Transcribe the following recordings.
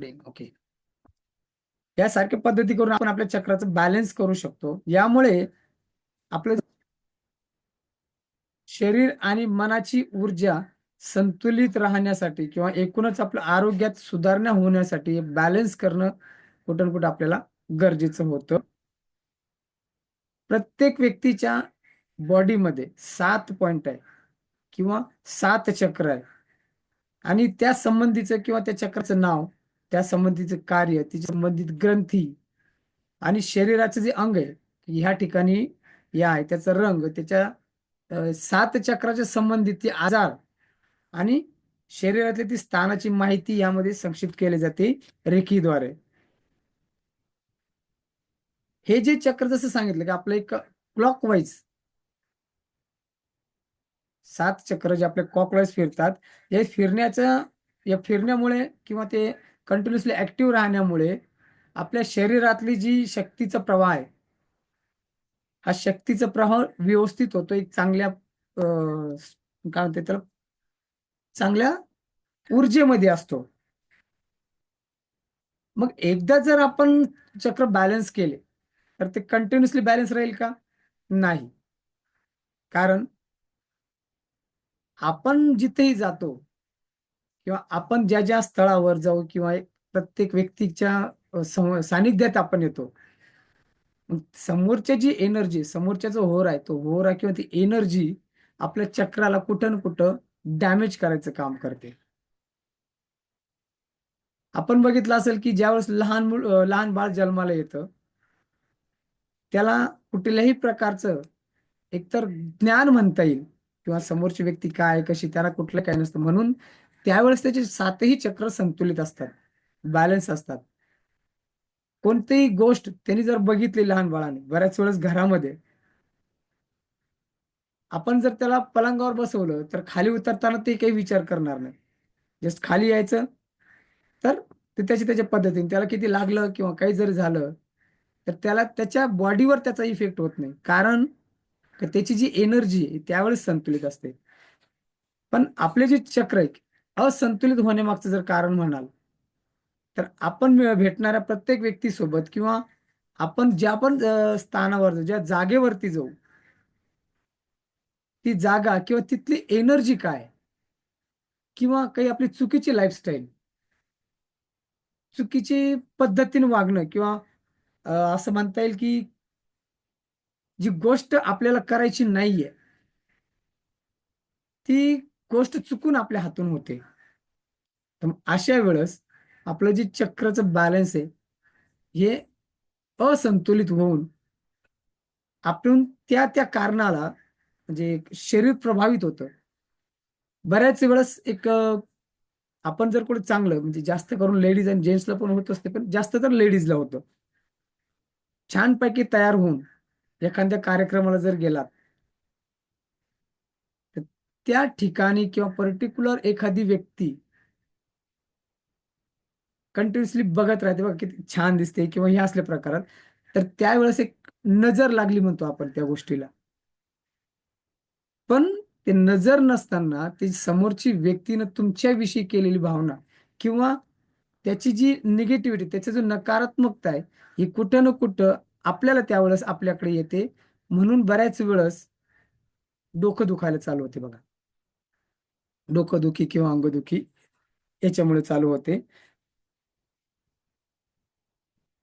Okay. यासारख्या पद्धती करून आपण आपल्या चक्राचं बॅलन्स करू शकतो. यामुळे आपलं शरीर आणि मनाची ऊर्जा संतुलित राहण्यासाठी किंवा एकूणच आपलं आरोग्यात सुधारणा होण्यासाठी बॅलन्स करणं कुठं ना कुठं आपल्याला गरजेचं होतं. प्रत्येक व्यक्तीच्या बॉडीमध्ये 7 पॉइंट आहे किंवा 7 चक्र आहे आणि त्या संबंधीचं किंवा त्या चक्राचं नाव, त्या संबंधीचं कार्य, तिच्या संबंधित ग्रंथी आणि शरीराचं जे अंग आहे, ह्या ठिकाणी हे आहे, त्याचा रंग, त्याच्या 7 चक्राच्या संबंधित ते आजार आणि शरीरातली ती स्थानाची माहिती यामध्ये संक्षिप्त केली जाते रेखीद्वारे. हे जे चक्र जसं सांगितलं की आपलं एक क्लॉकवाईज 7 चक्र जे आपले क्लॉकवाईज फिरतात, हे फिरण्याचं या फिरण्यामुळे किंवा ते कंटिन्युअसली ऍक्टिव्ह राहण्यामुळे आपल्या शरीरातली जी शक्तीचा प्रवाह आहे, हा शक्तीचा प्रवाह व्यवस्थित होतो. एक चांगल्या काय म्हणतात त्याला, चांगल्या ऊर्जेमध्ये असतो. मग एकदा जर आपण चक्र बॅलन्स केले, तर ते कंटिन्युअसली बॅलन्स राहील का? नाही. कारण आपण जिथेही जातो किंवा आपण ज्या ज्या स्थळावर जाऊ किंवा एक प्रत्येक व्यक्तीच्या सानिध्यात आपण येतो. मग समोरच्या जी एनर्जी, समोरचा जो होर आहे, तो होरा किंवा ती एनर्जी आपल्या चक्राला कुठं ना कुठं डॅमेज करायचं काम करते. आपण बघितलं असेल की ज्यावेळेस लहान बाळ जन्माला येतं, त्याला कुठल्याही प्रकारचं एकतर ज्ञान म्हणता येईल किंवा समोरची व्यक्ती काय, कशी, त्याला कुठलं काही नसतं. म्हणून त्यावेळेस त्याचे 7ही चक्र संतुलित असतात, बॅलन्स असतात. कोणतीही गोष्ट त्यांनी जर बघितली लहान बाळाने, बऱ्याच वेळेस घरामध्ये आपण जर त्याला पलंगावर बसवलं, तर खाली उतरताना ते काही विचार करणार नाही. जस्ट खाली यायचं, तर ते त्याच्या पद्धतीने त्याला किती लागलं किंवा काही जरी झालं, तर त्याला त्याच्या बॉडीवर त्याचा इफेक्ट होत नाही. कारण का त्याची जी एनर्जी आहे त्यावेळेस संतुलित असते. पण आपले जे चक्र आहे, असंतुलित होण्यामागचं जर कारण म्हणाल, तर आपण भेटणाऱ्या प्रत्येक व्यक्तीसोबत किंवा आपण ज्या पण स्थानावर जाऊ, ज्या जागेवरती जाऊ, ती जागा किंवा तिथली एनर्जी काय किंवा काही आपली चुकीची लाईफस्टाईल, चुकीची पद्धतीने वागणं किंवा असं म्हणता येईल की जी गोष्ट आपल्याला करायची नाहीये, ती गोष्ट चुकून आपल्या हातून होते. तर मग अशा वेळेस आपलं जे चक्रचं बॅलन्स आहे, हे असंतुलित होऊन आपण त्या त्या कारणाला म्हणजे शरीर प्रभावित होतं. बऱ्याच वेळेस एक आपण जर कुठे चांगलं म्हणजे जास्त करून लेडीज आणि जेंट्सला पण होत असते, पण जास्त तर लेडीजला होतं. छानपैकी तयार होऊन एखाद्या कार्यक्रमाला जर गेलात, तर त्या ठिकाणी किंवा पर्टिक्युलर एखादी व्यक्ती कंटिन्युअसली बघत राहते बघा किती छान दिसते किंवा हे असल्या प्रकारात, तर त्यावेळेस एक नजर लागली म्हणतो आपण त्या गोष्टीला. पण ते नजर नसताना ती समोरची व्यक्तीनं तुमच्याविषयी केलेली भावना किंवा त्याची जी निगेटिव्हिटी, त्याचा जो नकारात्मकता आहे, ही कुठं ना कुठं आपल्याला त्यावेळेस आपल्याकडे येते. म्हणून बऱ्याच वेळेस डोकं दुखायला चालू होते बघा. डोकंदुखी किंवा अंगदुखी याच्यामुळे चालू होते.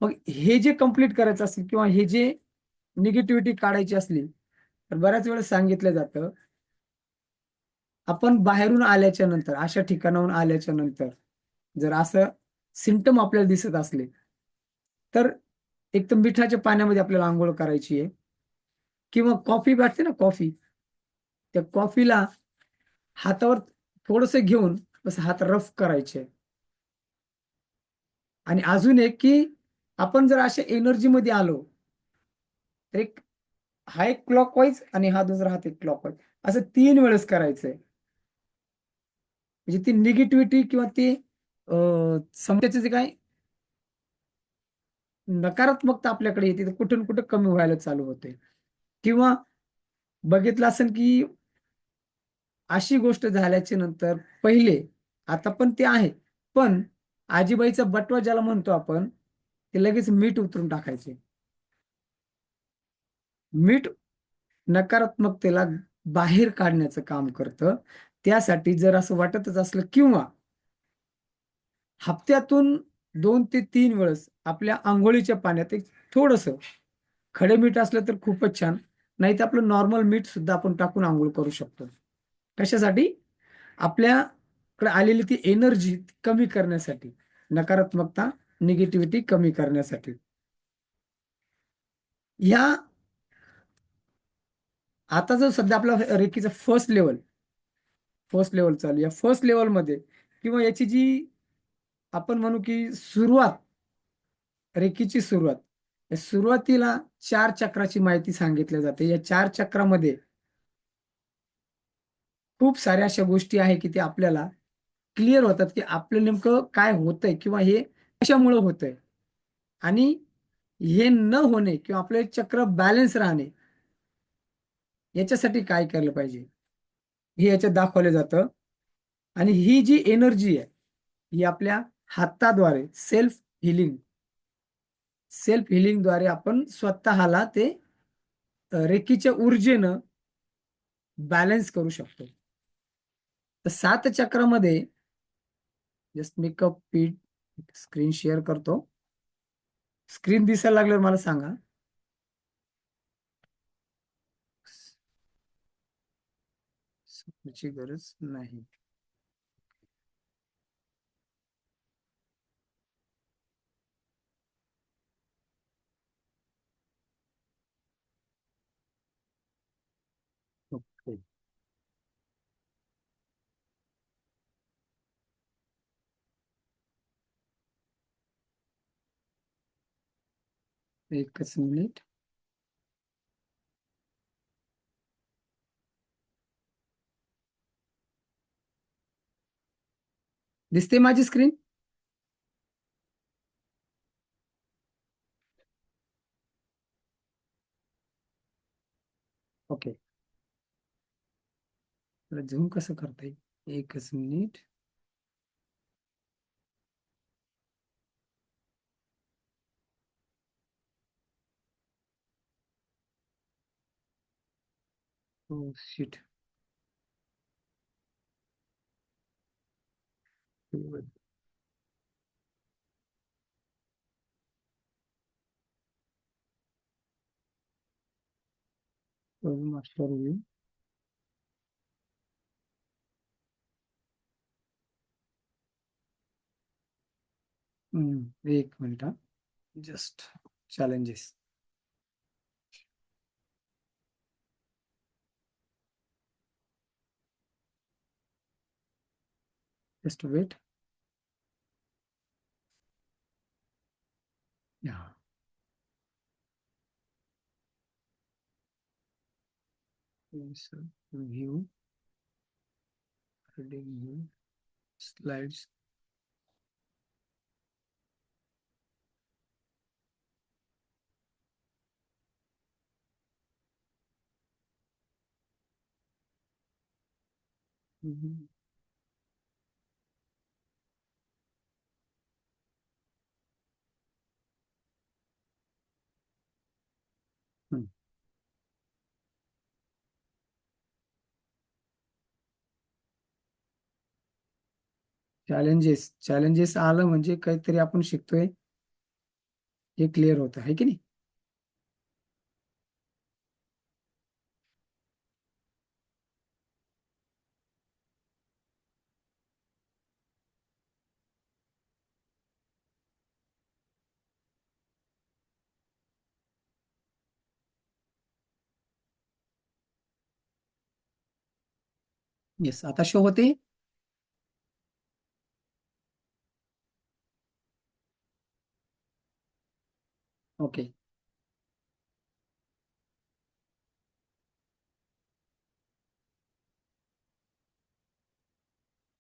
मग हे जे कंप्लीट करायचं असेल किंवा हे जे निगेटिव्हिटी काढायची असली, तर बऱ्याच वेळेस सांगितलं जातं, आपण बाहेरून आल्याच्या नंतर, अशा ठिकाणाहून आल्याच्या नंतर, जर असं सिम्प्टम आपल्याला दिसत असले, तर एक तर मिठाच्या पाण्यामध्ये आपल्याला अंघोळ करायची आहे किंवा कॉफी भेटते ना कॉफी, त्या कॉफीला हातावर थोडंसं घेऊन बस हात रफ करायचे. आणि अजून एक की आपण जर अशा एनर्जीमध्ये आलो, तर एक हा एक क्लॉकवाईज आणि हा दुसरा हात एक क्लॉकवाईज असं 3 वेळेस करायचंय. म्हणजे ती निगेटिव्हिटी किंवा ते समस्याचं जे काही नकारात्मकता आपल्याकडे येते, ते कुठून कुठं कमी व्हायला चालू होते. किंवा बघितलं असेल की अशी गोष्ट झाल्याच्या नंतर पहिले, आता पण ते आहे, पण आजीबाईचं बटवा ज्याला म्हणतो आपण, ते लगेच मीठ उतरून टाकायचे. मीठ नकारात्मकतेला बाहेर काढण्याचं काम करतं. त्यासाठी जर असं वाटतच असलं किंवा हप्त्यातून 2 ते 3 वेळेस आपल्या अंघोळीच्या पाण्यात एक थोडंसं खडे मीठ असलं तर खूपच छान. नाही तर आपलं नॉर्मल मीठ सुद्धा आपण टाकून अंघोळ करू शकतो. कशासाठी? आपल्याकडे आलेली ती एनर्जी कमी करण्यासाठी, नकारात्मकता, निगेटिव्हिटी कमी करण्यासाठी. ह्या आता जो सध्या आपला रेकीचा फर्स्ट लेवल चालू आहे. या फर्स्ट लेवलमध्ये किंवा याची जी आपण म्हणू की सुरुवात, रेकीची सुरुवात, या सुरुवातीला 4 चक्राची माहिती सांगितली जाते. या 4 चक्रामध्ये खूप साऱ्या अशा गोष्टी आहे की ते आपल्याला क्लिअर होतात की आपलं नेमकं काय होतंय किंवा हे कशामुळं होतंय, आणि हे न होणे किंवा आपले चक्र बॅलन्स राहणे याच्यासाठी काय केलं पाहिजे हे याच्यात दाखवलं जातं. आणि ही जी एनर्जी आहे ही आपल्या हाताद्वारे सेल्फ हिलिंगद्वारे आपण स्वतःला ते रेकीच्या ऊर्जेनं बॅलन्स करू शकतो. तर 7 चक्रामध्ये जस्ट मेकअप पीठ स्क्रीन शेअर करतो. स्क्रीन दिसायला लागल्यावर मला सांगा. ची गरज नाही. ओके. एकच मिनिट. दिसते माझी स्क्रीन? ओके. झूम कसं करता येईल? एकच minute. Oh shit. Master view. एक मिनिट हा. Just challenges. Just wait. या. व्ह्यू. व्ह्यू. स्लाइड्स. चॅलेंजेस आलं म्हणजे काहीतरी आपण शिकतोय हे क्लिअर होतं आहे की नाही? येस, आता शो होते. ओके.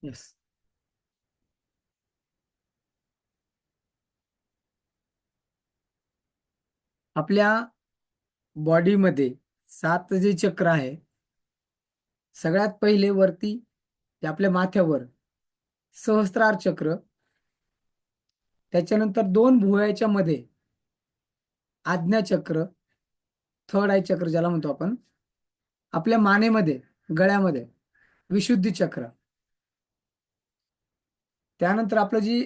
येस. आपल्या बॉडीमध्ये 7 जे चक्र आहे, सगळ्यात पहिले वरती ते आपल्या माथ्यावर सहस्त्रार चक्र, त्याच्यानंतर दोन भुवयाच्या मध्ये आज्ञाचक्र, थर्ड आय चक्र ज्याला म्हणतो आपण, आपल्या मानेमध्ये, गळ्यामध्ये विशुद्धी चक्र, त्यानंतर आपलं जी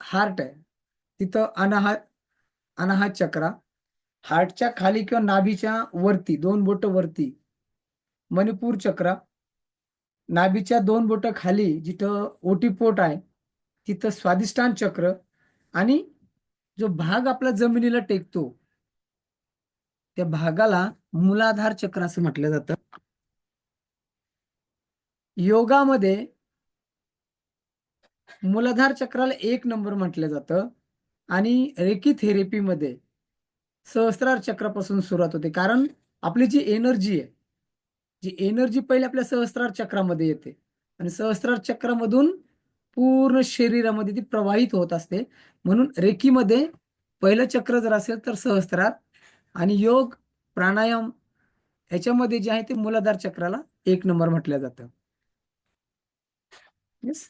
हार्ट आहे तिथं अनाहत, अनाहत चक्र, हार्टच्या खाली किंवा नाभीच्या वरती दोन बोट वरती मणिपूर चक्र, नाभीच्या दोन बोट खाली जिथं ओटीपोट आहे तिथं स्वादिष्टान चक्र, आणि जो भाग आपला जमिनीला टेकतो त्या भागाला मूलाधार चक्र असं म्हटलं जातं. योगामध्ये मूलाधार चक्राला एक नंबर म्हटलं जातं आणि रेकी थेरपीमध्ये सहस्त्रार चक्रापासून सुरुवात होते. कारण आपली जी एनर्जी आहे, जी एनर्जी पहिले आपल्या सहस्त्रार चक्रामध्ये येते आणि सहस्त्रार चक्रामधून पूर्ण शरीरामध्ये ती प्रवाहित होत असते. म्हणून रेकीमध्ये पहिलं चक्र जर असेल तर सहस्त्रार, आणि योग प्राणायाम ह्याच्यामध्ये जे आहे ते मूलाधार चक्राला एक नंबर म्हटलं जातं. येस.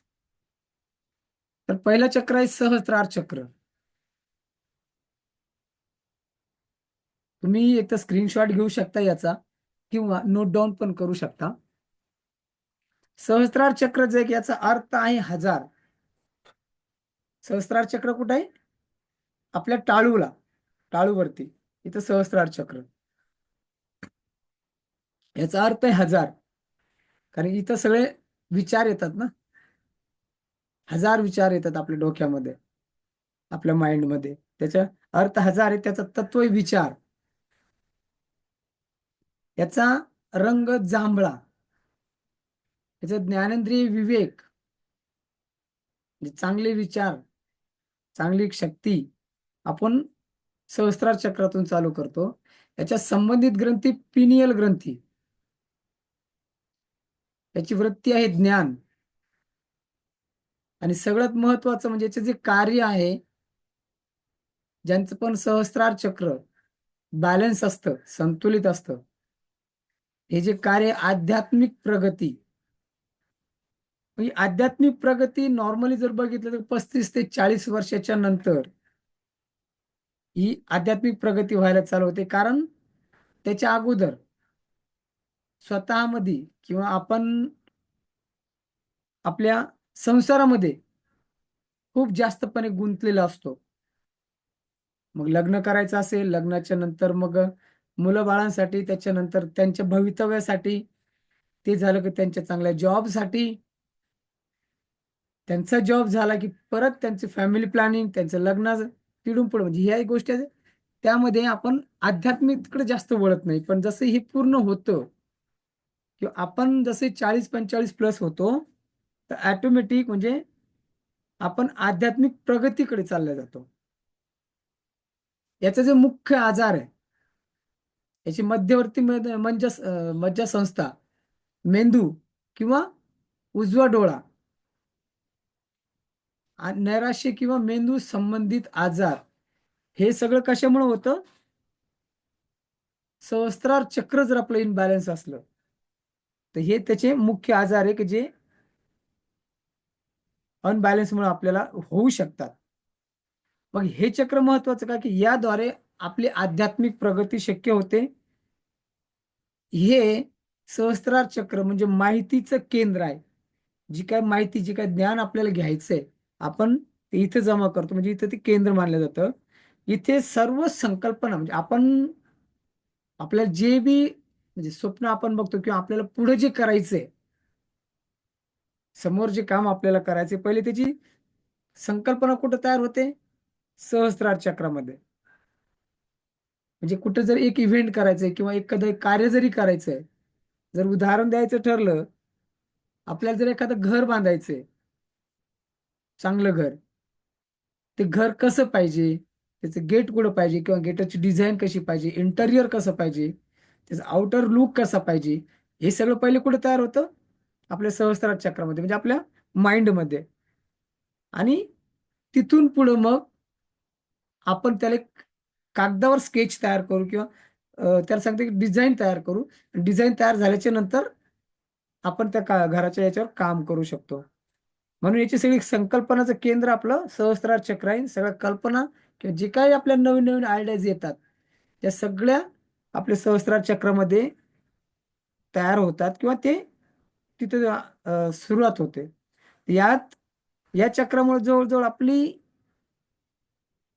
तर पहिलं चक्र आहे सहस्त्रार चक्र. तुम्ही एक तर स्क्रीनशॉट घेऊ शकता याचा किंवा नोट डाऊन पण करू शकता. सहस्त्रार चक्र जे याचा अर्थ आहे हजार. सहस्त्रार चक्र कुठे आहे? आपल्या टाळूला, टाळूवरती इथं सहस्त्रार चक्र. याचा अर्थ आहे हजार. कारण इथं सगळे विचार येतात ना, हजार विचार येतात आपल्या डोक्यामध्ये, आपल्या माइंडमध्ये. त्याचा अर्थ हजार आहे, त्याचा तत्व आहे विचार. याचा रंग जांभळा, याचा ज्ञानेंद्रिय विवेक, म्हणजे चांगले विचार, चांगली शक्ती आपण सहस्त्रार चक्रातून चालू करतो. याच्या संबंधित ग्रंथी पिनियल ग्रंथी, याची वृत्ती आहे ज्ञान, आणि सगळ्यात महत्वाचं म्हणजे याचे जे कार्य आहे, ज्यांचं पण सहस्त्रार चक्र बॅलन्स असतं, संतुलित असतं, हे जे कार्य आध्यात्मिक प्रगती. म्हणजे आध्यात्मिक प्रगती नॉर्मली जर बघितलं तर 35 ते 40 वर्षाच्या नंतर ही आध्यात्मिक प्रगती व्हायला चालू होते. कारण त्याच्या अगोदर स्वतःमध्ये किंवा आपण आपल्या संसारामध्ये खूप जास्तपणे गुंतलेला असतो. मग लग्न करायचं असेल, लग्नाच्या नंतर मग मुलं बाळांसाठी, त्याच्यानंतर त्यांच्या भवितव्यासाठी, ते झालं की त्यांच्या चांगल्या जॉबसाठी, त्यांचा जॉब झाला की परत त्यांची फॅमिली प्लॅनिंग, त्यांचं लग्न, तिडून पुढे म्हणजे ह्या गोष्टी आहेत. त्यामध्ये आपण आध्यात्मिककडे जास्त वळत नाही. पण जसं हे पूर्ण होतं किंवा आपण जसे 40-45 प्लस होतो, तर ऑटोमॅटिक म्हणजे आपण आध्यात्मिक प्रगतीकडे चालला जातो. याचा जो मुख्य आजार आहे, याची मध्यवर्ती मज्जासंस्था, मेंदू किंवा उजवा डोळा, नैराश्य किंवा मेंदू संबंधित आजार, हे सगळं कशामुळे होतं? सहस्त्रार चक्र जर आपलं इनबॅलन्स असलं तर हे त्याचे मुख्य आजार आहे की जे अनबॅलन्समुळे आपल्याला होऊ शकतात. मग हे चक्र महत्वाचं का, की याद्वारे आपली आध्यात्मिक प्रगती शक्य होते. हे सहस्त्रार चक्र म्हणजे माहितीचं केंद्र आहे. जी काय माहिती, जी काय ज्ञान आपल्याला घ्यायचंय, आपण ते इथे जमा करतो. म्हणजे इथं ते केंद्र मानलं जातं. इथे सर्व संकल्पना म्हणजे आपण आपल्याला जे बी म्हणजे स्वप्न आपण बघतो किंवा आपल्याला पुढे जे करायचंय, समोर जे काम आपल्याला करायचे, पहिले त्याची संकल्पना कुठे तयार होते? सहस्त्रार चक्रामध्ये. म्हणजे कुठे जर एक इव्हेंट करायचंय किंवा एखादं कार्य जरी करायचंय, जर उदाहरण द्यायचं ठरलं, आपल्याला जर एखादं घर बांधायचंय, चांगलं घर, ते घर कसं पाहिजे, त्याचं गेट कुठं पाहिजे किंवा गेटची डिझाईन कशी पाहिजे, इंटेरियर कसं पाहिजे, त्याचा आउटर लुक कसा पाहिजे, हे सगळं पहिले कुठे तयार होतं? आपल्या सहस्त्रार चक्रामध्ये, म्हणजे आपल्या माइंडमध्ये. आणि तिथून पुढं मग आपण त्याला एक कागदावर स्केच तयार करू किंवा त्याला सांगते की डिझाईन तयार करू. डिझाईन तयार झाल्याच्या नंतर आपण त्या घराच्या याच्यावर काम करू शकतो. म्हणून याची सगळी संकल्पनाचं केंद्र आपलं सहस्त्रार चक्र आहे. सगळ्या कल्पना किंवा जे काही आपल्या नवीन नवीन आयडियाज येतात त्या सगळ्या आपल्या सहस्त्रार चक्रामध्ये तयार होतात किंवा ते तिथे सुरुवात होते. यात या चक्रामुळे जवळजवळ आपली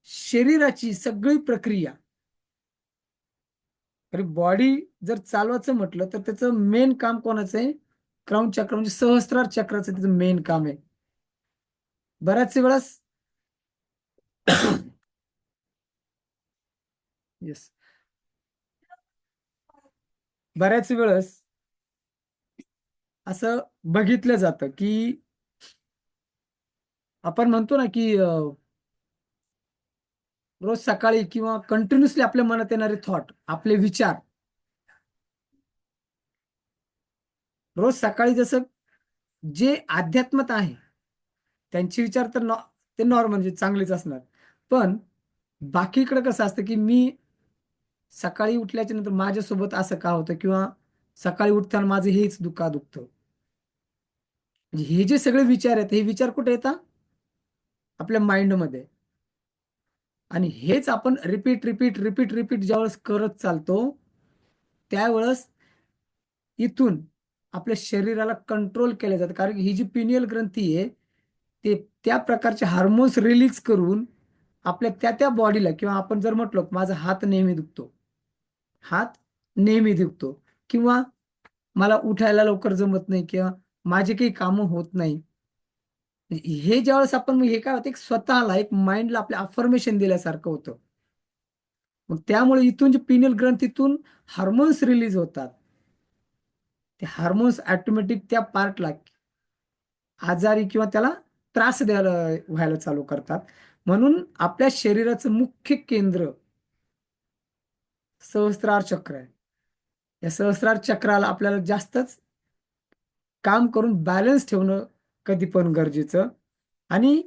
शरीराची सगळी प्रक्रिया, अरे बॉडी जर चालवायचं म्हटलं तर त्याचं मेन काम कोणाचं आहे? क्राऊन चक्र म्हणजे सहस्त्रार चक्राचं त्याचं मेन काम आहे. बऱ्याच वेळेस येस, बऱ्याच वेळेस असं बघितलं जातं की आपण म्हणतो ना की रोज सकाळी किंवा कंटिन्युअसली आपल्या मनात येणारे थॉट, आपले विचार, रोज सकाळी जसं जे अध्यात्मत आहे त्यांचे विचार तर ते नॉर्मल म्हणजे चांगलेच असणार. पण बाकीकडे कसं असतं की मी सकाळी उठल्याच्या नंतर माझ्यासोबत असं का होतं किंवा सकाळी उठताना माझं हेच दुखतं. म्हणजे हे जे सगळे विचार आहेत हे विचार कुठे येतात? आपल्या माइंडमध्ये. आणि हेच आपण रिपीट रिपीट रिपीट रिपीट ज्यावेळेस करत चालतो त्यावेळेस इथून आपल्या शरीराला कंट्रोल केलं जातं. कारण की ही जी पिनियल ग्रंथी आहे ते त्या प्रकारचे हार्मोन्स रिलीज करून आपल्या त्या त्या बॉडीला किंवा आपण जर म्हटलो माझा हात नेहमी दुखतो, हात नेहमी दुखतो किंवा मला उठायला लवकर जमत नाही किंवा माझे काही कामं होत नाही. हे ज्यावेळेस आपण मग हे काय होतं एक स्वतःला एक माइंडला आपल्या अफर्मेशन दिल्यासारखं होतं. मग त्यामुळे इथून जे पिनियल ग्रंथीतून हार्मोन्स रिलीज होतात. ते हार्मोन्स ऑटोमॅटिक त्या पार्टला आजारी किंवा त्याला त्रास द्यायला व्हायला चालू करतात. म्हणून आपल्या शरीराचं मुख्य केंद्र सहस्त्रार चक्र आहे. या सहस्त्रार चक्राला आपल्याला जास्तच काम करून बॅलन्स ठेवणं कधी पण गरजेचं. आणि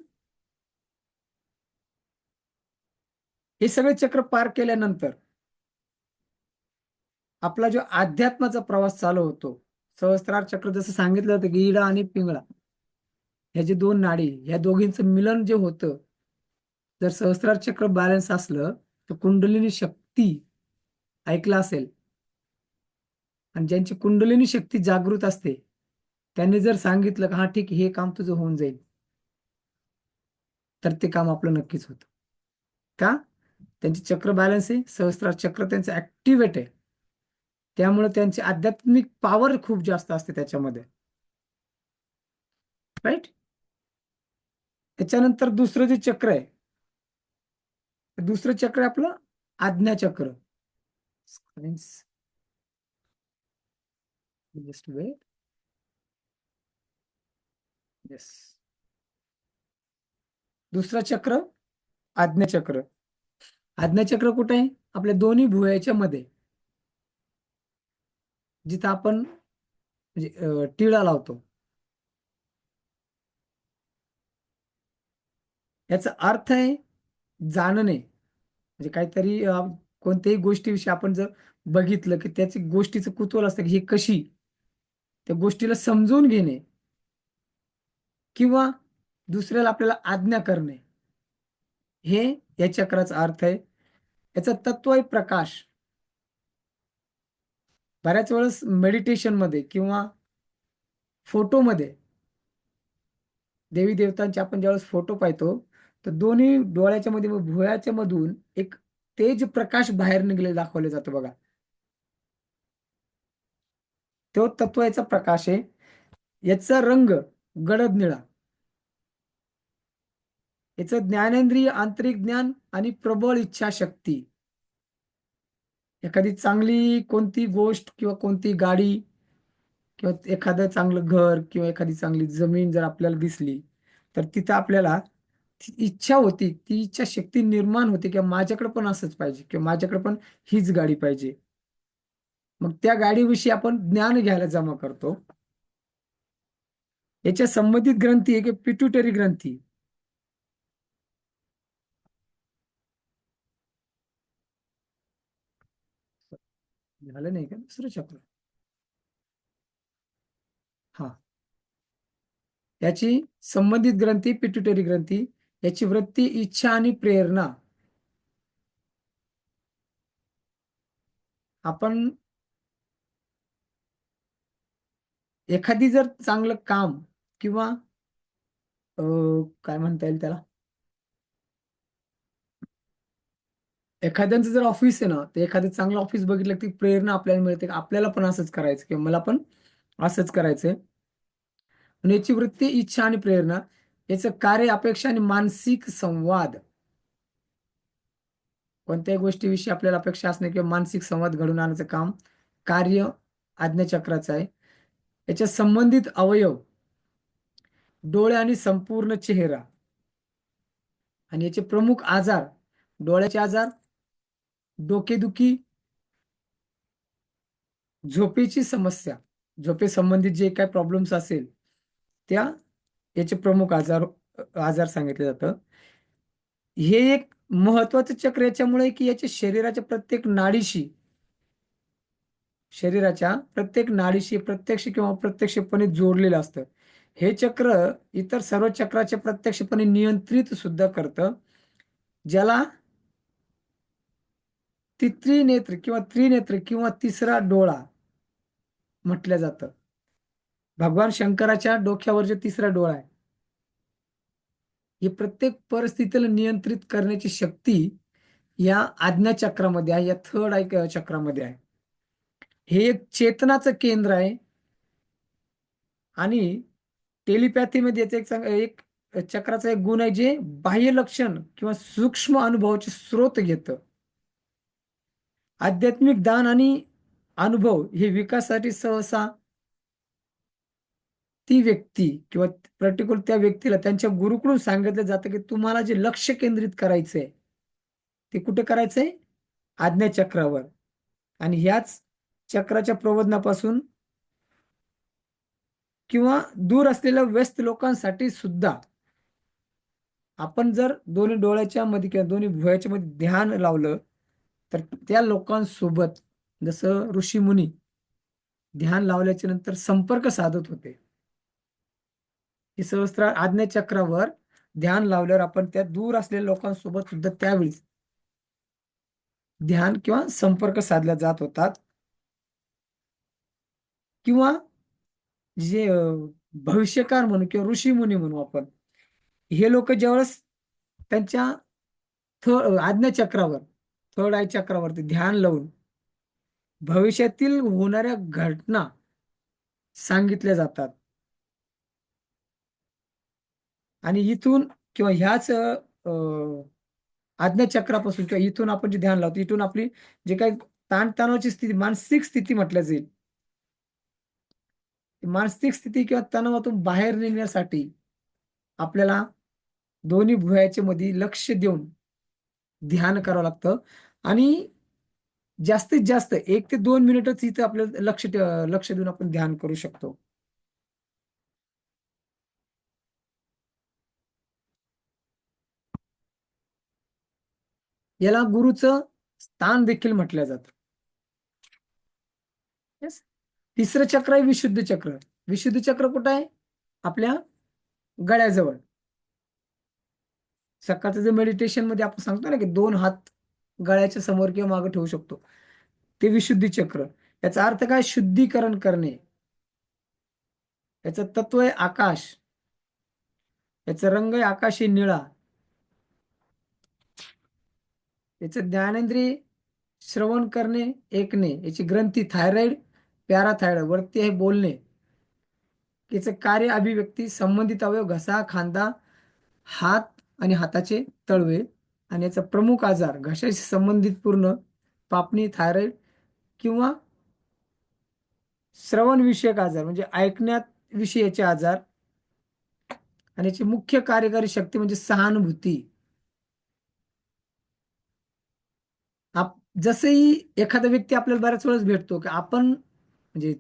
हे सगळे चक्र पार केल्यानंतर आपला जो अध्यात्माचा प्रवास चालू होतो. सहस्त्रार चक्र जसं सांगितलं होतं की इडा आणि पिंगळा ह्या जे दोन नाडी ह्या दोघींचं मिलन जे होतं, जर सहस्त्रार चक्र बॅलन्स असलं तर कुंडलिनी शक्ती ऐकलं असेल. आणि ज्यांची कुंडलिनी शक्ती जागृत असते त्यांनी जर सांगितलं की हा ठीक आहे, हे काम तुझं होऊन जाईल, तर ते काम आपलं नक्कीच होतं. का? त्यांचे चक्र बॅलन्स आहे, सहस्त्रार चक्र त्यांचं ऍक्टिव्हेट आहे. त्यामुळे त्यांची आध्यात्मिक पॉवर खूप जास्त असते त्याच्यामध्ये. राईट. त्याच्यानंतर दुसरं जे चक्र आहे, दुसरं चक्र आहे आपलं आज्ञाचक्र. Just weight. येस. दुसरं चक्र आज्ञाचक्र. आज्ञाचक्र कुठे आहे? आपल्या दोन्ही भुवयाच्या मध्ये, जिथं आपण म्हणजे टिळा लावतो. याचा अर्थ आहे जाणणे. म्हणजे काहीतरी कोणत्याही गोष्टीविषयी आपण जर बघितलं की त्याची गोष्टीचं कुतूहल असतं की ही कशी, त्या गोष्टीला समजून घेणे किंवा दुसऱ्याला आपल्याला आज्ञा करणे, हे या चक्राचा अर्थ आहे. याचं तत्व आहे प्रकाश. बऱ्याच वेळेस मेडिटेशनमध्ये किंवा फोटोमध्ये देवी देवतांचे आपण ज्यावेळेस फोटो पाहतो तर दोन्ही डोळ्याच्या मध्ये व भुवयाच्या मधून एक तेज प्रकाश बाहेर निघालेला दाखवले जातो बघा. तो तत्व याचा प्रकाश आहे. याचा रंग गडद निळा. याचं ज्ञानेंद्रिय आंतरिक ज्ञान आणि प्रबळ इच्छाशक्ती. एखादी चांगली कोणती गोष्ट किंवा कोणती गाडी किंवा एखादं चांगलं घर किंवा एखादी चांगली जमीन जर आपल्याला दिसली तर तिथं आपल्याला ती इच्छा होती, ती इच्छा शक्ती निर्माण होते किंवा माझ्याकडे पण असंच पाहिजे किंवा माझ्याकडे पण हीच गाडी पाहिजे. मग त्या गाडीविषयी आपण ज्ञान घ्यायला जमा करतो. याच्या संबंधित ग्रंथी आहे की पिट्युटरी ग्रंथी. झालं नाही का दुसरं चक्र? हा. याची संबंधित ग्रंथी पिट्युटरी ग्रंथी, याची वृत्ती, इच्छा आणि प्रेरणा. आपण एखादी जर चांगलं काम किंवा काय म्हणता येईल त्याला, एखाद्यांचं जर ऑफिस आहे ना, तर एखादं चांगलं ऑफिस बघितलं की प्रेरणा आपल्याला मिळते की आपल्याला पण असंच करायचं किंवा मला पण असंच करायचंय. आणि याची वृत्ती, इच्छा आणि प्रेरणा, याचं कार्य, अपेक्षा आणि मानसिक संवाद. कोणत्याही गोष्टीविषयी आपल्याला अपेक्षा असणे किंवा मानसिक संवाद घडवून आणण्याचं काम कार्य आज्ञाचक्राचं आहे. याच्या संबंधित अवयव, डोळे आणि संपूर्ण चेहरा. आणि याचे प्रमुख आजार, डोळ्याचे आजार, डोकेदुखी, झोपेची समस्या, झोपेसंबंधित जे काय प्रॉब्लेम्स असेल त्या, याचे प्रमुख आजार आजार सांगितले जातं. हे एक महत्वाचं चक्र याच्यामुळे की याच्या शरीराच्या प्रत्येक नाडीशी प्रत्यक्ष किंवा अप्रत्यक्षपणे जोडलेलं असतं. हे चक्र इतर सर्व चक्राचे प्रत्यक्षपणे नियंत्रित सुद्धा करतं, ज्याला त्रिनेत्र किंवा त्रिनेत्र किंवा तिसरा डोळा म्हटलं जातं. भगवान शंकराच्या डोक्यावर जो तिसरा डोळा आहे, ही प्रत्येक परिस्थितीला नियंत्रित करण्याची शक्ती या आज्ञाचक्रामध्ये आहे, या थर्ड आय चक्रामध्ये आहे. हे एक चेतनाचं केंद्र आहे. आणि टेलिपॅथीमध्ये याचं एक चक्राचा एक गुण आहे जे बाह्य लक्षण किंवा सूक्ष्म अनुभवाचे स्रोत घेतं. आध्यात्मिक दान आणि अनुभव हे विकासासाठी सहसा ती व्यक्ती किंवा पर्टिक्युलर त्या व्यक्तीला त्यांच्या गुरुकडून सांगितलं जातं की तुम्हाला जे लक्ष केंद्रित करायचंय ते कुठे करायचंय? आज्ञाचक्रावर. आणि ह्याच चक्राच्या प्रबोधनापासून किंवा दूर असलेल्या व्यस्त लोकांसाठी सुद्धा आपण जर दोन्ही डोळ्याच्या मध्ये किंवा दोन्ही भुवयाच्या मध्ये ध्यान लावलं, तर त्या लोकांसोबत जसं ऋषीमुनी ध्यान लावल्याच्या नंतर संपर्क साधत होते, की सहस्त्र आज्ञाचक्रावर ध्यान लावल्यावर आपण त्या दूर असलेल्या लोकांसोबत सुद्धा त्यावेळी ध्यान किंवा संपर्क साधला जात होतात. किंवा जे भविष्यकार म्हणू किंवा ऋषीमुनी म्हणू आपण, हे लोक ज्यावेळेस त्यांच्या आज्ञाचक्रावर, थर्ड आय चक्रावरती ध्यान लावून भविष्यातील होणाऱ्या घटना सांगितल्या जातात. आणि इथून किंवा ह्याच आज्ञाचक्रापासून किंवा इथून आपण जे ध्यान लावतो, इथून आपली जे काही ताणतणावाची स्थिती, मानसिक स्थिती म्हटल्या जाईल, मानसिक स्थिती किंवा तणावातून बाहेर निघण्यासाठी आपल्याला दोन्ही भुवयाच्या मध्ये लक्ष देऊन ध्यान करावं लागतं. आणि जास्तीत जास्त 1 ते 2 मिनिटच इथं आपल्याला लक्ष देऊन आपण ध्यान करू शकतो. याला गुरुचं स्थान देखील म्हटलं जातं. Yes. तिसरं चक्र आहे विशुद्ध चक्र. विशुद्ध चक्र कुठं आहे? आपल्या गळ्याजवळ. सकाळचं जे मेडिटेशन मध्ये आपण सांगतो ना की 2 हात गळ्याच्या समोर किंवा मागे ठेवू शकतो, ते विशुद्धी चक्र. याचा अर्थ काय? शुद्धीकरण करणे. याचं तत्व आहे आकाश. याचा रंग आहे आकाशी निळा. याचं ज्ञानेंद्रिय श्रवण करणे, ऐकणे. याची ग्रंथी थायरॉइड, पॅराथायरॉइड वरती आहे बोलणे. याचं कार्य अभिव्यक्ती, संबंधित अवयव घसा, खांदा, हात आणि हाताचे तळवे. आणि याचा प्रमुख आजार घशाशी संबंधित पूर्ण पापणी, थायरॉइड किंवा श्रवण विषयक आजार म्हणजे ऐकण्यात विषयाचे आजार. आणि याची मुख्य कार्यकारी शक्ती म्हणजे सहानुभूती. जसंही एखादा व्यक्ती आपल्याला बऱ्याच वेळेस भेटतो की आपण म्हणजे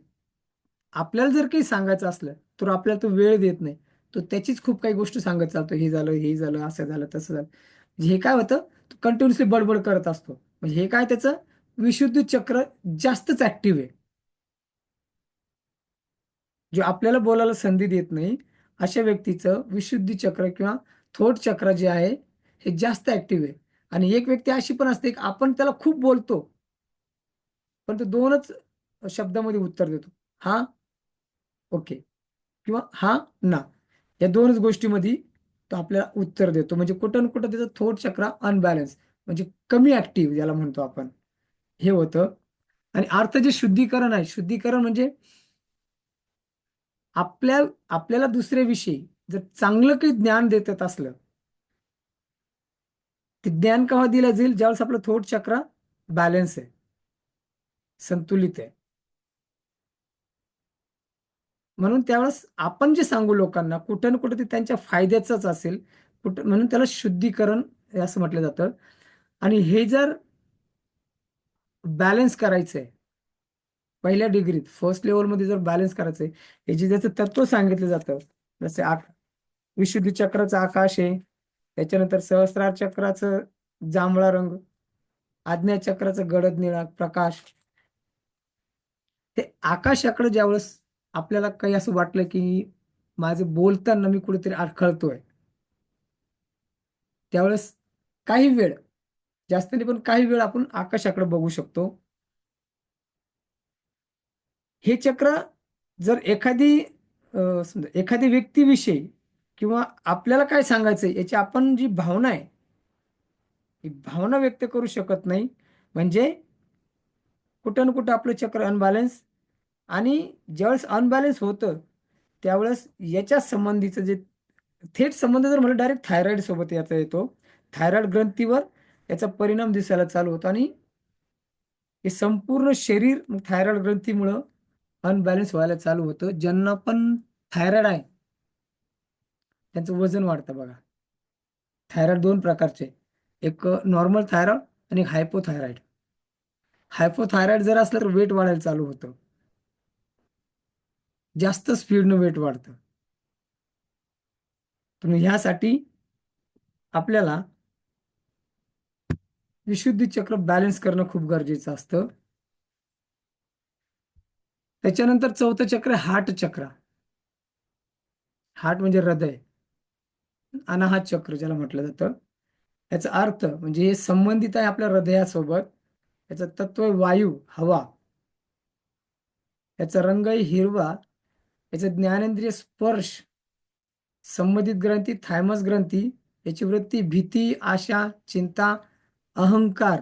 आपल्याला जर काही सांगायचं असलं तर आपल्याला तो वेळ देत नाही. तो त्याचीच खूप काही गोष्ट सांगत चालतो, हे झालं, हे झालं, असं झालं, तसं झालं. म्हणजे हे काय होतं, तो कंटिन्युअसली बडबड करत असतो. म्हणजे हे काय, त्याचं विशुद्ध चक्र जास्तच ऍक्टिव्ह आहे, जे आपल्याला बोलायला संधी देत नाही. अशा व्यक्तीचं विशुद्धी चक्र किंवा थोट चक्र जे आहे हे जास्त ऍक्टिव्ह आहे. आणि एक व्यक्ती अशी पण असते की आपण त्याला खूप बोलतो, पण तो दोनच शब्दामध्ये उत्तर देतो. हा, ओके, किंवा हा, ना. या दोनच गोष्टीमध्ये तो आपल्याला उत्तर देतो. म्हणजे कुठं ना कुठं त्याचं थोट चक्र अनबॅलन्स, म्हणजे कमी ऍक्टिव्ह ज्याला म्हणतो आपण, हे होतं. आणि अर्थ जे शुद्धीकरण आहे, शुद्धीकरण म्हणजे आपल्या आपल्याला दुसऱ्याविषयी जर चांगलं काही ज्ञान देत येत असलं, ते ज्ञान केव्हा दिलं जाईल, ज्यावेळेस आपलं थोट चक्र बॅलन्स आहे, संतुलित आहे. म्हणून त्यावेळेस आपण जे सांगू लोकांना कुठं ना कुठं ते त्यांच्या फायद्याचंच असेल, कुठं, म्हणून त्याला शुद्धीकरण हे असं म्हटलं जातं. आणि हे जर बॅलन्स करायचं आहे पहिल्या डिग्रीत, फर्स्ट लेवलमध्ये जर बॅलन्स करायचं आहे, याची ज्याचं तत्व सांगितलं जातं. जसे विशुद्धी चक्राचा आकाश आहे, त्याच्यानंतर सहस्रार चक्राचं जांभळा रंग, आज्ञा चक्राचं गडद निळा प्रकाश. ते आकाशाकडे ज्यावेळेस आपल्याला काही असं वाटलं की माझं बोलताना मी कुठेतरी अडखळतोय, त्यावेळेस काही वेळ, जास्त नाही पण काही वेळ आपण आकाशाकडे बघू शकतो. हे चक्र जर समजा एखादी व्यक्तीविषयी किंवा आपल्याला काय सांगायचंय याची आपण जी भावना आहे, ही भावना व्यक्त करू शकत नाही, म्हणजे कुठं ना कुठं आपलं चक्र अनबॅलन्स. आणि ज्यावेळेस अनबॅलन्स होतं, त्यावेळेस याच्या संबंधीचं जे थेट संबंध जर म्हटलं, डायरेक्ट थायरॉइड सोबत याचा येतो. थायरॉइड ग्रंथीवर याचा परिणाम दिसायला चालू होतो आणि हे संपूर्ण शरीर मग थायरॉइड ग्रंथीमुळं अनबॅलन्स व्हायला चालू होतं. ज्यांना पण थायरॉइड आहे त्यांचं वजन वाढतं बघा. थायरॉइड दोन प्रकारचे, एक नॉर्मल थायरॉइड आणि एक हायपोथायरॉइड. हायपोथायरॉइड जर असलं तर वेट वाढायला चालू होतं, जास्त स्पीडनं वेट वाढतं. तर मग ह्यासाठी आपल्याला विशुद्धी चक्र बॅलन्स करणं खूप गरजेचं असतं. त्याच्यानंतर चौथं चक्र हार्ट चक्र. हार्ट म्हणजे हृदय, अनाहत चक्र ज्याला म्हटलं जातं. याचा अर्थ म्हणजे हे संबंधित आहे आपल्या हृदयासोबत. याचं तत्व आहे वायू, हवा. याचा रंग आहे हिरवा. याचं ज्ञानेंद्रिय स्पर्श. संबंधित ग्रंथी थायमस ग्रंथी. याची वृत्ती भीती, आशा, चिंता, अहंकार.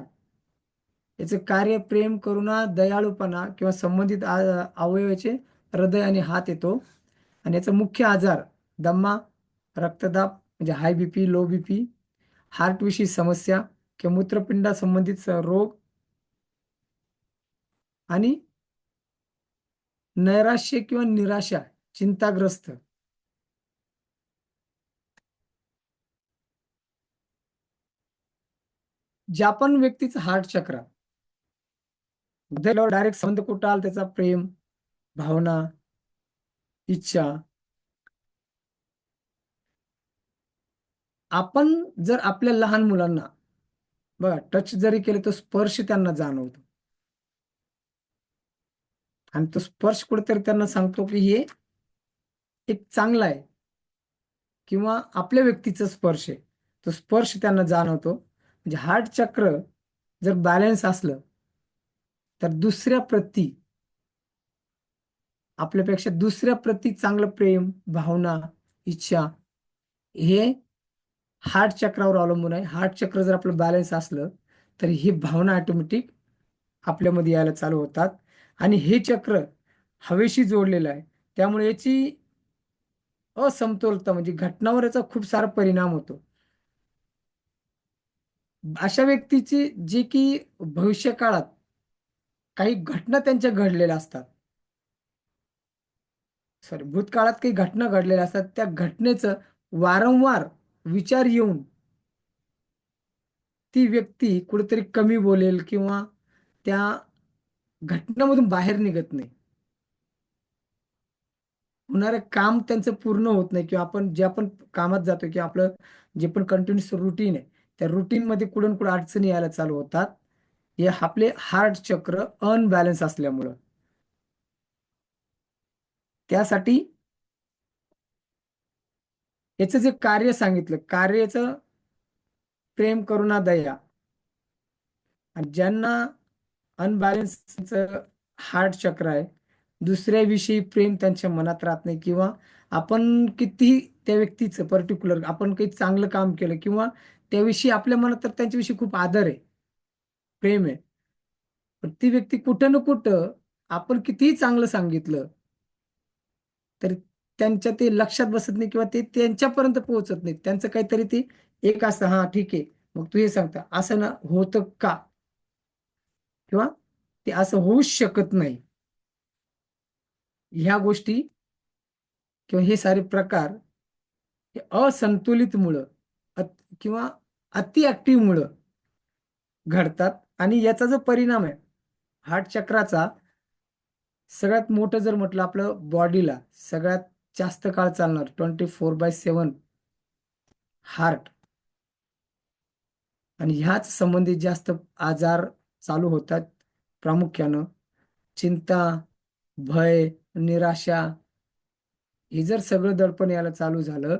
याचे कार्य प्रेम, करुणा, दयाळूपणा किंवा संबंधित अवयवाचे हृदय आणि हात येतो. आणि याचा मुख्य आजार दमा, रक्तदाब म्हणजे हाय बीपी, लो बीपी, हार्टविषयी समस्या किंवा मूत्रपिंडा संबंधित रोग, आणि नैराश्य किंवा निराशा, चिंताग्रस्त. ज्या पण व्यक्तीचं हार्ट चक्र हृदयावर डायरेक्ट संबंध कुठं आला त्याचा, प्रेम, भावना, इच्छा. आपण जर आपल्या लहान मुलांना बघा टच जरी केलं तर स्पर्श त्यांना जाणवतो, आणि तो स्पर्श कुठेतरी त्यांना सांगतो की हे एक चांगला आहे, किंवा आपल्या व्यक्तीचा स्पर्श आहे, तो स्पर्श त्यांना जाणवतो. म्हणजे हार्ट चक्र जर बॅलन्स असलं तर दुसऱ्या प्रती, आपल्यापेक्षा दुसऱ्या प्रती चांगलं प्रेम, भावना, इच्छा, हे हार्ट चक्रावर अवलंबून आहे. हार्ट चक्र जर आपलं बॅलन्स असलं तर ही भावना ऑटोमॅटिक आपल्यामध्ये यायला चालू होतात. आणि हे चक्र हवेशी जोडलेलं आहे, त्यामुळे याची असमतोलता म्हणजे घटनावर याचा खूप सारा परिणाम होतो. अशा व्यक्तीची जे की भविष्य काळात काही घटना त्यांच्या घडलेल्या असतात, सॉरी भूतकाळात काही घटना घडलेल्या असतात, त्या घटनेचं वारंवार विचार येऊन ती व्यक्ती कुठेतरी कमी बोलेल किंवा त्या घटनामधून बाहेर निघत नाही. होणारं काम त्यांचं पूर्ण होत नाही, किंवा आपण जे आपण कामात जातो किंवा आपलं जे पण कंटिन्युअस रुटीन आहे, त्या रुटीनमध्ये कुठं ना कुठं अडचणी यायला चालू होतात. हे आपले हार्ट चक्र अनबॅलन्स असल्यामुळं. त्यासाठी याचं जे कार्य सांगितलं, कार्याचं प्रेम, करुणा, दया. आणि ज्यांना अनबॅलन्स हार्ट चक्र आहे, दुसऱ्याविषयी प्रेम त्यांच्या मनात राहत नाही, किंवा आपण किती त्या व्यक्तीचं पर्टिक्युलर आपण काही चांगलं काम केलं किंवा त्याविषयी आपल्या मनात तर त्यांच्याविषयी खूप आदर आहे, प्रेम आहे, पण ती व्यक्ती कुठं ना कुठं आपण कितीही चांगलं सांगितलं तर त्यांच्या ते लक्षात बसत नाही, किंवा ते त्यांच्यापर्यंत पोहोचत नाही. त्यांचं काहीतरी ते एक असतं, हा ठीक आहे, मग तू हे सांगता असं ना होतं का, किंवा ते असं होऊच शकत नाही. ह्या गोष्टी किंवा हे सारे प्रकार हे असंतुलितमुळं किंवा अति ऍक्टिव्हमुळं घडतात. आणि याचा जो परिणाम आहे हार्ट चक्राचा, सगळ्यात मोठं जर म्हटलं आपलं बॉडीला सगळ्यात जास्त काळ चालणार 24/7 हार्ट, आणि ह्याच संबंधित जास्त आजार चालू होतात. प्रामुख्यानं चिंता, भय, निराशा, हे जर सगळं दडपण यायला चालू झालं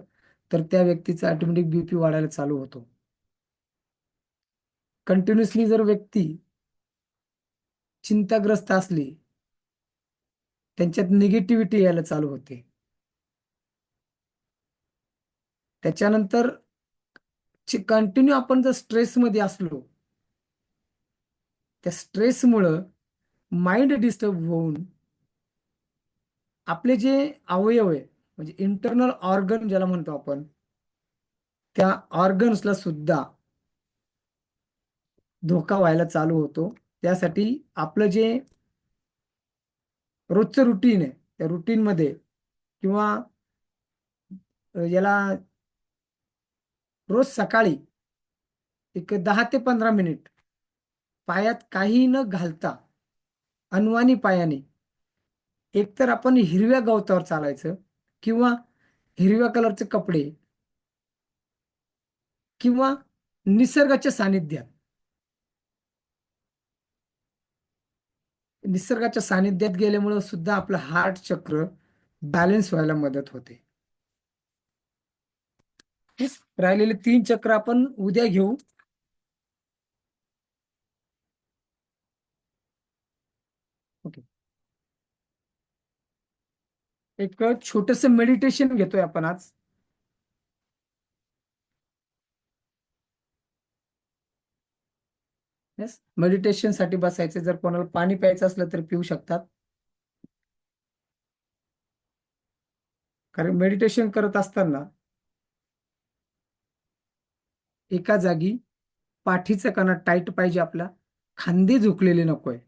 तर त्या व्यक्तीचा ऑटोमॅटिक बीपी वाढायला चालू होतो. कंटिन्युअसली जर व्यक्ती चिंताग्रस्त असली, त्यांच्यात निगेटिव्हिटी यायला चालू होते. त्याच्यानंतर कंटिन्यू आपण जर स्ट्रेसमध्ये असलो, त्या स्ट्रेसमुळं माइंड डिस्टर्ब होऊन आपले जे अवयव आहे, म्हणजे इंटरनल ऑर्गन ज्याला म्हणतो आपण, त्या ऑर्गन्सला सुद्धा धोका व्हायला चालू होतो. त्यासाठी आपलं जे रोजचं रुटीन आहे, त्या रुटीनमध्ये किंवा याला रोज सकाळी एक 10 ते 15 मिनिट पायात काही न घालता अनवाणी पायाने एकतर आपण हिरव्या गवतावर चालायचं, किंवा हिरव्या कलरचे कपडे, किंवा निसर्गाच्या सानिध्यात. निसर्गाच्या सानिध्यात गेल्यामुळं सुद्धा आपलं हार्ट चक्र बॅलन्स व्हायला मदत होते. हेच राहिलेले 3 चक्र आपण उद्या घेऊ. ओके. एक छोटस मेडिटेशन घेतोय आपण आज. येस, मेडिटेशन साठी बसायचं. जर कोणाला पाणी प्यायचं असलं तर पिऊ शकतात. कारण मेडिटेशन करत असताना एका जागी पाठीचा कणा टाईट पाहिजे आपला, खांदे झुकलेले नकोय.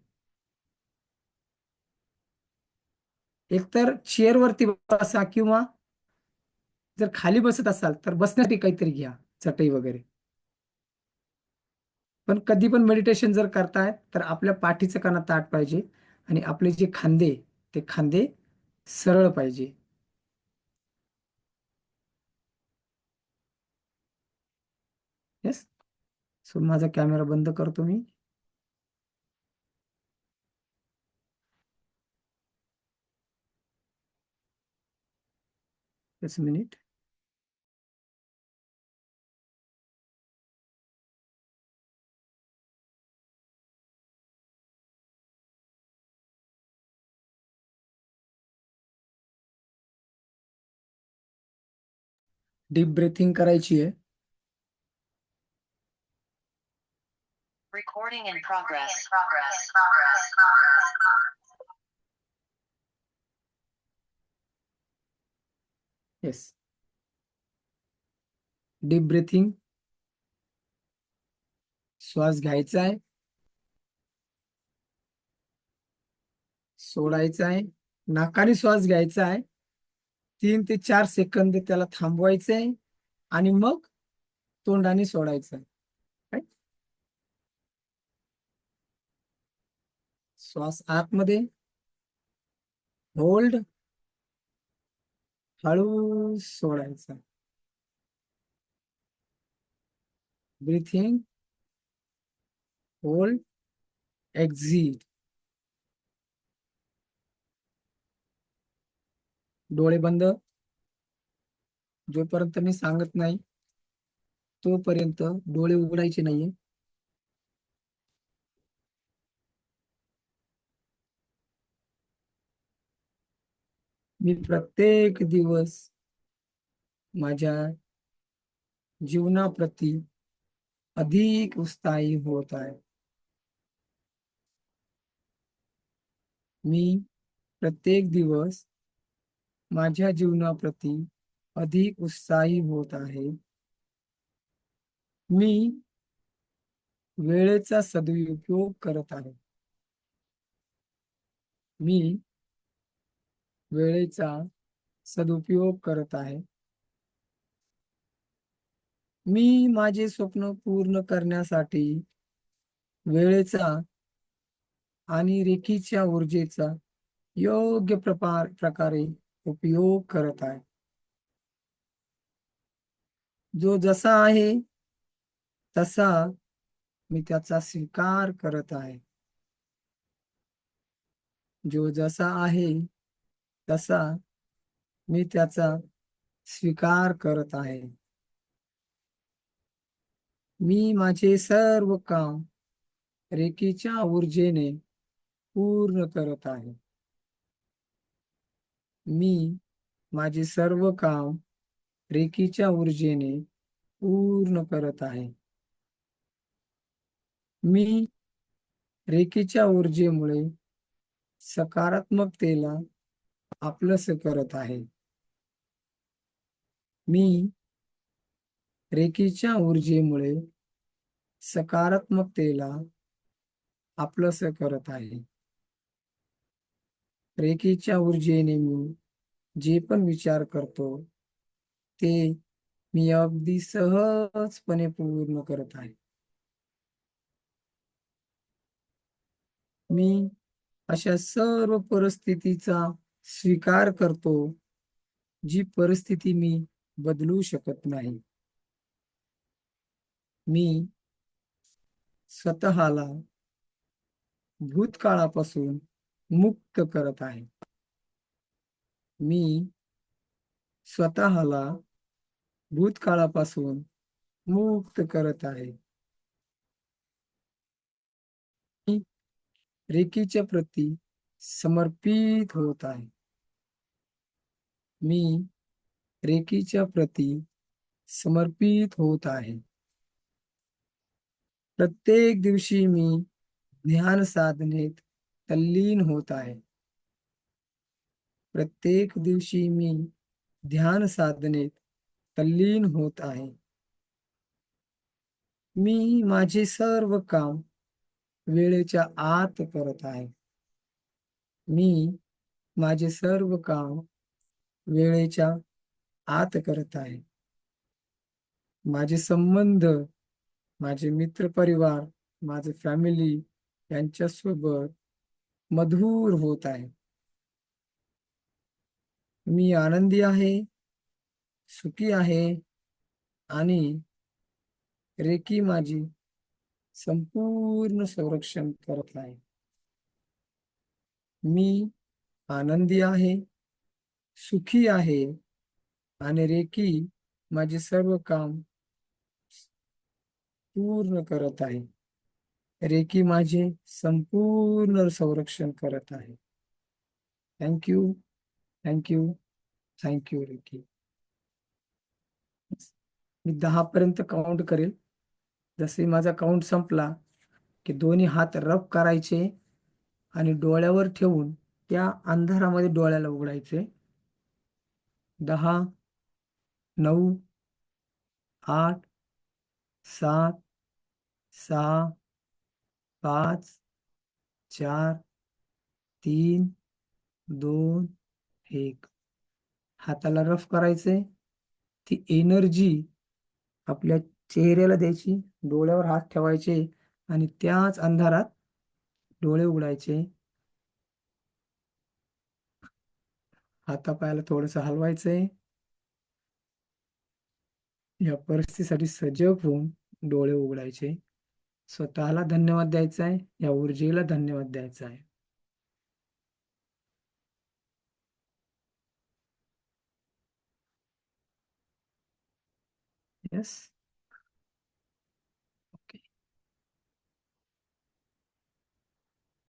एकतर चेअरवरती बसा, किंवा जर खाली बसत असाल तर बसण्यासाठी काहीतरी घ्या, चटई वगैरे. पण कधी पण मेडिटेशन जर करताय तर आपल्या पाठीचा कणा ताठ पाहिजे, आणि आपले जे खांदे, ते खांदे सरळ पाहिजे. येस. सो माझा कॅमेरा बंद करतो मी. एक मिनिट. डीप ब्रेथिंग करायची आहे. Recording in progress. Yes. Deep breathing. श्वास घ्यायचा आहे, सोडायचा आहे. नाकाने श्वास घ्यायचा आहे, 3 ते 4 सेकंद त्याला थांबवायचे आहे, आणि मग तोंडाने सोडायचं आहे. Right? श्वास आतमध्ये होल्ड, हळू सोडायचा. Breathing, hold, exit. डोळे बंद. जोपर्यंत मी सांगत नाही तोपर्यंत डोळे उघडायचे नाहीये. मी प्रत्येक दिवस माझ्या जीवनाप्रती अधिक उत्साही होत आहे. मी प्रत्येक दिवस माझ्या जीवनाप्रती अधिक उत्साही होत आहे. मी वेळेचा सदुपयोग करत आहे. मी वेळेचा सदुपयोग करत आहे. मी माझे स्वप्न पूर्ण करण्यासाठी वेळेचा आणि रेखीच्या ऊर्जेचा योग्य प्रकारे उपयोग करत आहे. जो जसा आहे तसा मी त्याचा स्वीकार करत आहे. जो जसा आहे तसा मी त्याचा स्वीकार करत आहे. मी माझे सर्व काम रेखीच्या ऊर्जेने पूर्ण करत आहे. मी माझे सर्व काम रेखीच्या ऊर्जेने पूर्ण करत आहे. मी रेखीच्या ऊर्जेमुळे सकारात्मकतेला आपलंस करत आहे. मी रेखीच्या ऊर्जेमुळे सकारात्मकतेला आपलंस करत आहे. रेखीच्या ऊर्जेने मी जे पण विचार करतो ते मी अगदी सहजपणे पूर्ण करत आहे. मी अशा सर्व परिस्थितीचा स्वीकार करतो जी परिस्थिती मी बदलू शकत नाही. मी स्वतःला भूतकाळापासून मुक्त करत आहे. मी स्वतःला भूतकाळापासून मुक्त करत आहे. मी रेकीच्या प्रती समर्पित होत आहे. मी रेकीच्या प्रती समर्पित होत आहे. प्रत्येक दिवशी मी ध्यान साधनेत तल्लीन होत आहे. प्रत्येक दिवशी मी ध्यान साधनेत तल्लीन होत आहे. मी माझे सर्व काम वेळेच्या आत करत आहे. मी माझे सर्व काम वेळेच्या आत करत आहे. माझे संबंध, माझे मित्रपरिवार, माझे फॅमिली यांच्यासोबत मधुर होत आहे. मी आनंदी आहे, सुखी आहे आणि रेकी माझी संपूर्ण संरक्षण करत आहे. मी आनंदी आहे, सुखी आहे आणि रेकी माझे सर्व काम पूर्ण करत आहे. रेकी माझे संपूर्ण संरक्षण करत आहे. Thank you, thank you, thank you reiki. मी 10 पर्यंत काउंट करेल. जसे माझा काउंट संपला की दोन्ही हात रब करायचे आणि डोळ्यावर ठेवून त्या अंधारामध्ये डोळ्याला उघडायचे. 10, 9, 8, 7, 6, 5, 4, 3, 2, 1. हाताला रफ करायचे. ती एनर्जी आपल्या चेहऱ्याला द्यायची, डोळ्यावर हात ठेवायचे आणि त्याच अंधारात डोळे उघडायचे. हातापायाला थोडंसं हलवायचंय. या परिस्थितीसाठी सजग होऊन डोळे उघडायचे. स्वतःला धन्यवाद द्यायचा आहे, या ऊर्जेला धन्यवाद द्यायचा आहे. येस.